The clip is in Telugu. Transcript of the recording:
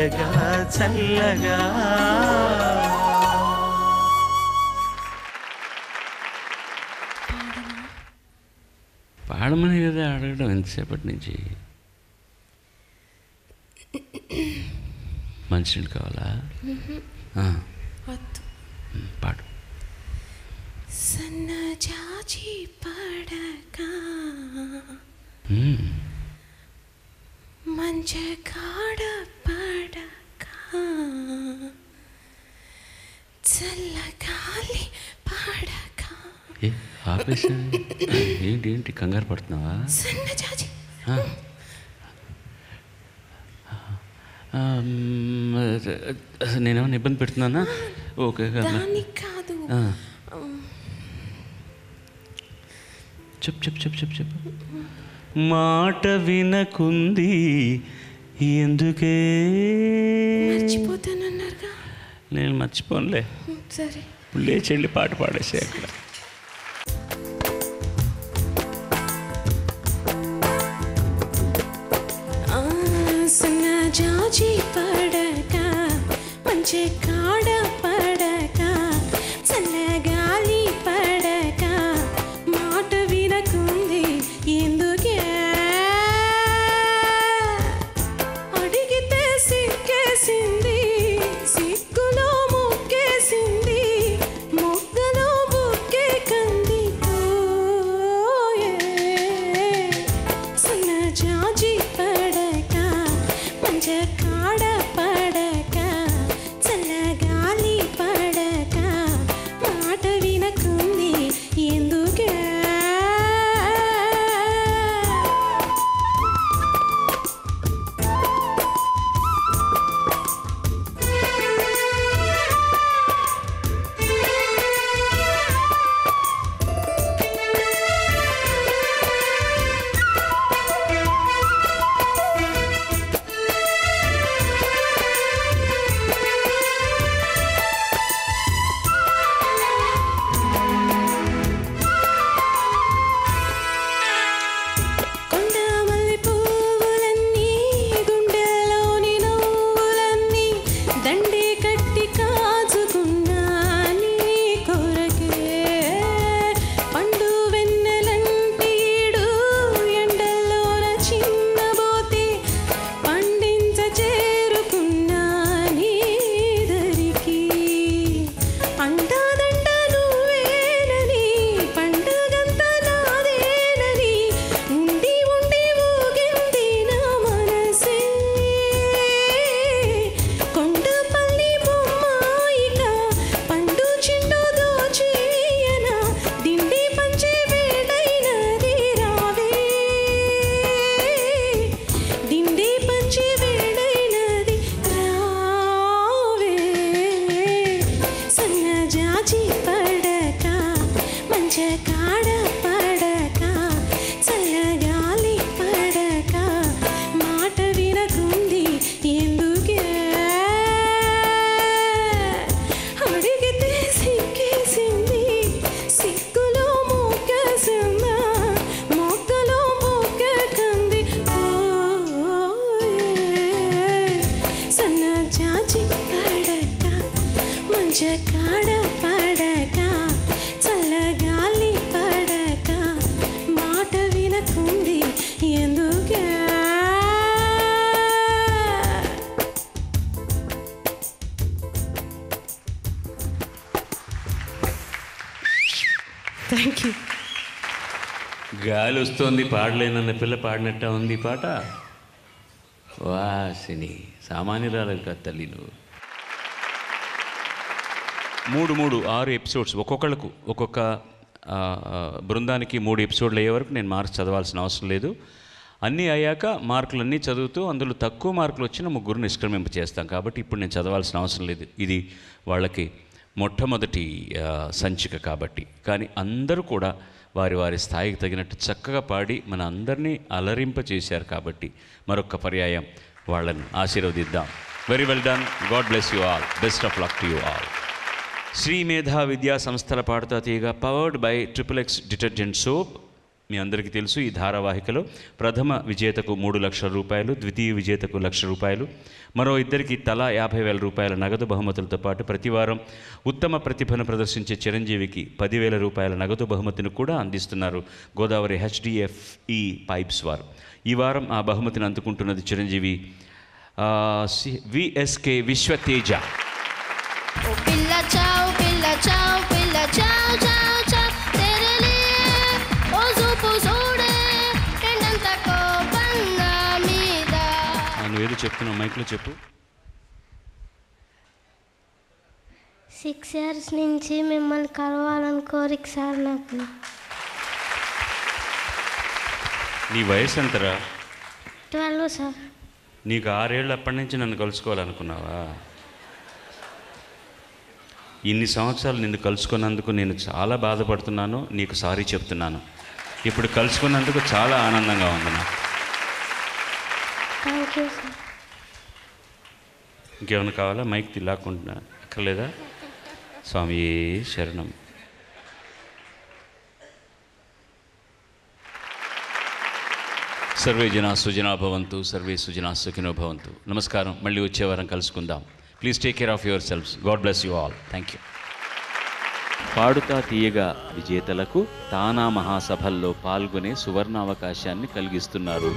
తీయగా చల్లగా. పాడమని కదా అడగడం ఎంతసేపటి నుంచి. మంచినీళ్ళు కావాలా? పాడు. సన్నజాజి పడక మంచ కాడ పడక చల్లగాలి పడక. ఆపేసా ఏంటి ఏంటి కంగారు పడుతున్నావా? సన్నజాజి నేనేమన్నా ఇబ్బంది పెడుతున్నానా? ఓకే కాదు. చెప్పు. మాట వినకుంది ఎందుకే? మర్చిపోతానన్నారుగా. నేను మర్చిపోనులే. సరే లేచెళ్ళి పాట పాడేసే అక్కడ. సన్నజాజి పడక మంచి కాడ పడక చల్లగాలి పడక మాట వినకుంది ఎందుకే? అడిగితే సిక్కేసింది సిగ్గులో ముక్కేసింది మొగ్గలో బుక్కే కంది. సన్నజాజి పడక మంచ కాడ పడక చల్లగాలి పడక మాట వినకుంది ఎందుకే? కాడ పడక చల్లగాలి పడక మాట వినకుంది ఎందుకే? Thank you. గాలి వస్తుంది పాడలేనన్న పిల్ల పాడినట్ట ఉంది పాట. వాసిని సామాన్యురాలు కాదు తల్లి నువ్వు. 6 ఎపిసోడ్స్ ఒక్కొక్కళ్ళకు ఒక్కొక్క బృందానికి 3 ఎపిసోడ్లు అయ్యే వరకు నేను మార్క్స్ చదవాల్సిన అవసరం లేదు. అన్నీ అయ్యాక మార్కులన్నీ చదువుతూ అందులో తక్కువ మార్కులు వచ్చిన 3 నిష్క్రమింప చేస్తాం. కాబట్టి ఇప్పుడు నేను చదవాల్సిన అవసరం లేదు. ఇది వాళ్ళకి మొట్టమొదటి సంచిక కాబట్టి. కానీ అందరూ కూడా వారి వారి స్థాయికి తగినట్టు చక్కగా పాడి మన అందరినీ అలరింప చేశారు. కాబట్టి మరొక పర్యాయం వాళ్ళని ఆశీర్వదిద్దాం. Very well done. God bless you all. Best of luck to you all. Sri Medha విద్యా సంస్థల Padutha Theeyaga powered by XXX detergent soap. మీ అందరికీ తెలుసు ఈ ధారావాహికలో ప్రథమ విజేతకు 3 లక్షల రూపాయలు, ద్వితీయ విజేతకు 1 లక్ష రూపాయలు, మరో ఇద్దరికి తలా 50,000 రూపాయల నగదు బహుమతులతో పాటు ప్రతివారం ఉత్తమ ప్రతిభను ప్రదర్శించే చిరంజీవికి 10,000 రూపాయల నగదు బహుమతిని కూడా అందిస్తున్నారు గోదావరి HDFE పైప్స్ వారు. ఈ వారం ఆ బహుమతిని అందుకుంటున్నది చిరంజీవి VSK విశ్వతేజ. నువ్వేదో చెప్తున్నావు, మైక్లో చెప్పు. 6 years నుంచి మిమ్మల్ని కలవాలని కోరిక సార్ నాకు. నీ వయసు ఎంతరా? 12 సార్. నీకు 6 ఏళ్ళు అప్పటి నుంచి నన్ను కలుసుకోవాలనుకున్నావా? ఇన్ని సంవత్సరాలు నిన్ను కలుసుకున్నందుకు నేను చాలా బాధపడుతున్నాను, నీకు సారీ చెప్తున్నాను. ఇప్పుడు కలుసుకున్నందుకు చాలా ఆనందంగా ఉంది నాకు. Thank you sir. ఇంకేమైనా కావాలా? మైక్ తిలాకుంటున్నా అక్కర్లేదా? స్వామి శరణం. సర్వే జనా సుజనా భవంతు, సర్వే సుజనా సుఖినో భవంతు. నమస్కారం, మళ్ళీ వచ్చే వారం కలుసుకుందాం. Please take care of yourselves. God bless you all. Thank you. Padutha Theeyaga విజేతలకు తానా మహాసభల్లో పాల్గొనే సువర్ణావకాశాన్ని కలిగిస్తున్నారు.